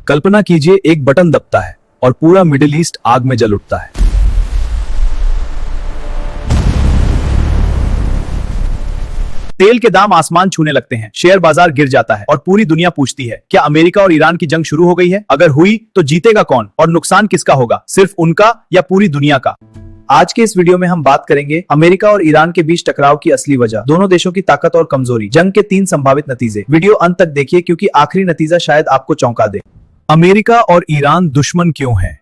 कल्पना कीजिए एक बटन दबता है और पूरा मिडिल ईस्ट आग में जल उठता है। तेल के दाम आसमान छूने लगते हैं, शेयर बाजार गिर जाता है और पूरी दुनिया पूछती है क्या अमेरिका और ईरान की जंग शुरू हो गई है? अगर हुई तो जीतेगा कौन और नुकसान किसका होगा, सिर्फ उनका या पूरी दुनिया का? आज के इस वीडियो में हम बात करेंगे अमेरिका और ईरान के बीच टकराव की असली वजह, दोनों देशों की ताकत और कमजोरी, जंग के 3 संभावित नतीजे। वीडियो अंत तक देखिए क्योंकि आखिरी नतीजा शायद आपको चौंका दे। अमेरिका और ईरान दुश्मन क्यों हैं?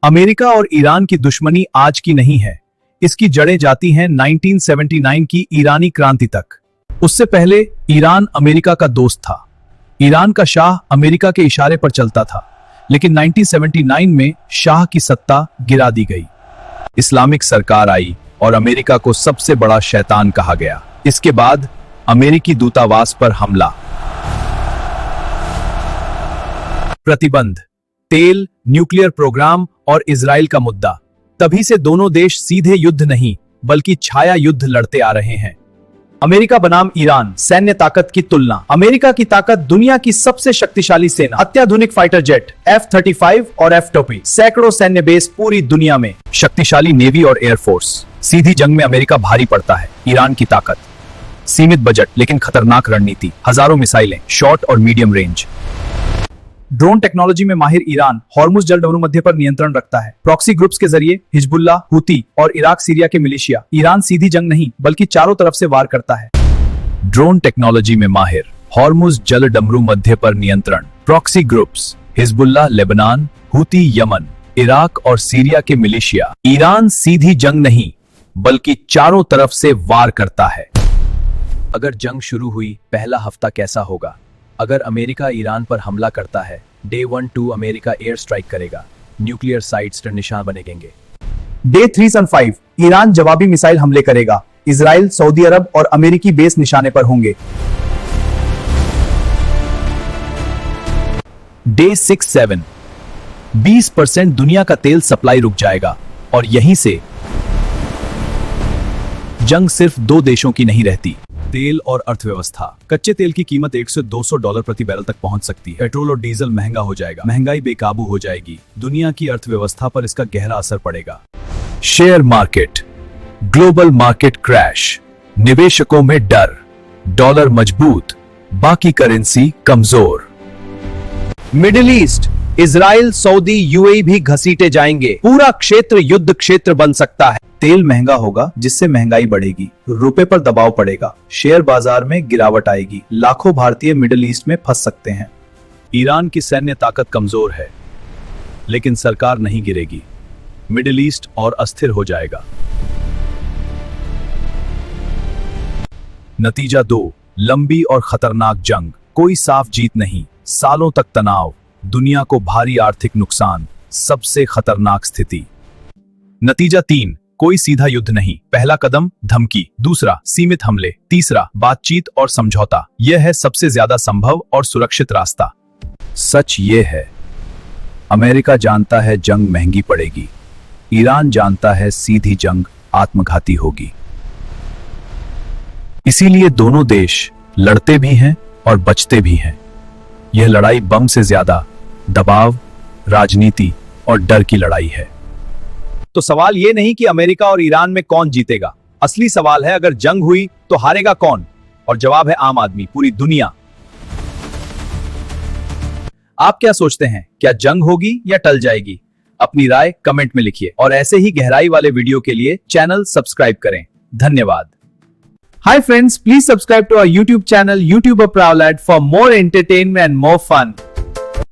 अमेरिका और ईरान की दुश्मनी आज की नहीं है, इसकी जड़ें जाती हैं 1979 की ईरानी क्रांति तक। उससे पहले ईरान अमेरिका का दोस्त था। ईरान का शाह अमेरिका के इशारे पर चलता था, लेकिन 1979 में शाह की सत्ता गिरा दी गई। इस्लामिक सरकार आई और अमेरिका को सबसे बड़ा शैतान कहा गया। इसके बाद अमेरिकी दूतावास पर हमला, प्रतिबंध, तेल, न्यूक्लियर प्रोग्राम और इजराइल का मुद्दा। तभी से दोनों देश सीधे युद्ध नहीं बल्कि छाया युद्ध लड़ते आ रहे हैं। अमेरिका बनाम ईरान, सैन्य ताकत की तुलना। अमेरिका की ताकत दुनिया की सबसे शक्तिशाली सेना, अत्याधुनिक फाइटर जेट F-35 और F-20, सैकड़ों सैन्य बेस पूरी दुनिया में, शक्तिशाली नेवी और एयरफोर्स। सीधी जंग में अमेरिका भारी पड़ता है। ईरान की ताकत, सीमित बजट लेकिन खतरनाक रणनीति, हजारों मिसाइलें, शॉर्ट और मीडियम रेंज। ड्रोन टेक्नोलॉजी में माहिर ईरान हॉर्मुज जलडमरू मध्य पर नियंत्रण रखता है। प्रॉक्सी ग्रुप्स के जरिए हिजबुल्लाह, हुती और इराक सीरिया के मिलिशिया। ईरान सीधी जंग नहीं बल्कि चारों तरफ से वार करता है। ड्रोन टेक्नोलॉजी में माहिर हॉर्मुज जलडमरू मध्य पर नियंत्रण, प्रॉक्सी ग्रुप्स, हिजबुल्लाह लेबनान, हुती यमन, इराक और सीरिया के मिलिशिया। ईरान सीधी जंग नहीं बल्कि चारों तरफ से वार करता है। अगर जंग शुरू हुई, पहला हफ्ता कैसा होगा? अगर अमेरिका ईरान पर हमला करता है, डे 1-2 अमेरिका एयर स्ट्राइक करेगा, न्यूक्लियर साइट्स पर निशान बनेंगे। डे 3-5 ईरान जवाबी मिसाइल हमले करेगा, इजराइल, सऊदी अरब और अमेरिकी बेस निशाने पर होंगे। डे 6-7 20% दुनिया का तेल सप्लाई रुक जाएगा और यहीं से जंग सिर्फ 2 देशों की नहीं रहती। तेल और अर्थव्यवस्था। कच्चे तेल की कीमत $100 से $200 प्रति बैरल तक पहुंच सकती है। पेट्रोल और डीजल महंगा हो जाएगा, महंगाई बेकाबू हो जाएगी, दुनिया की अर्थव्यवस्था पर इसका गहरा असर पड़ेगा। Share market, global market crash, निवेशकों में डर, डॉलर मजबूत, बाकी करेंसी कमजोर। Middle east, Israel, Saudi, UAE भी घसीटे जाएंगे। पूरा क्षेत्र युद्ध क्षेत्र बन सकता है। तेल महंगा होगा जिससे महंगाई बढ़ेगी, रुपए पर दबाव पड़ेगा, शेयर बाजार में गिरावट आएगी, लाखों भारतीय मिडिल ईस्ट में फंस सकते हैं। ईरान की सैन्य ताकत कमजोर है लेकिन सरकार नहीं गिरेगी, मिडिल ईस्ट और अस्थिर हो जाएगा। नतीजा 2, लंबी और खतरनाक जंग, कोई साफ जीत नहीं, सालों तक तनाव, दुनिया को भारी आर्थिक नुकसान, सबसे खतरनाक स्थिति। नतीजा 3, कोई सीधा युद्ध नहीं, पहला कदम धमकी, दूसरा सीमित हमले, तीसरा बातचीत और समझौता। यह है सबसे ज्यादा संभव और सुरक्षित रास्ता। सच यह है, अमेरिका जानता है जंग महंगी पड़ेगी, ईरान जानता है सीधी जंग आत्मघाती होगी। इसीलिए दोनों देश लड़ते भी हैं और बचते भी हैं। यह लड़ाई बम से ज्यादा दबाव, राजनीति और डर की लड़ाई है। तो सवाल यह नहीं कि अमेरिका और ईरान में कौन जीतेगा, असली सवाल है अगर जंग हुई तो हारेगा कौन? और जवाब है आम आदमी, पूरी दुनिया। आप क्या सोचते हैं, क्या जंग होगी या टल जाएगी? अपनी राय कमेंट में लिखिए और ऐसे ही गहराई वाले वीडियो के लिए चैनल सब्सक्राइब करें। धन्यवाद। Hi friends, please subscribe to our YouTube channel YouTuber Prowlad for more entertainment and more fun.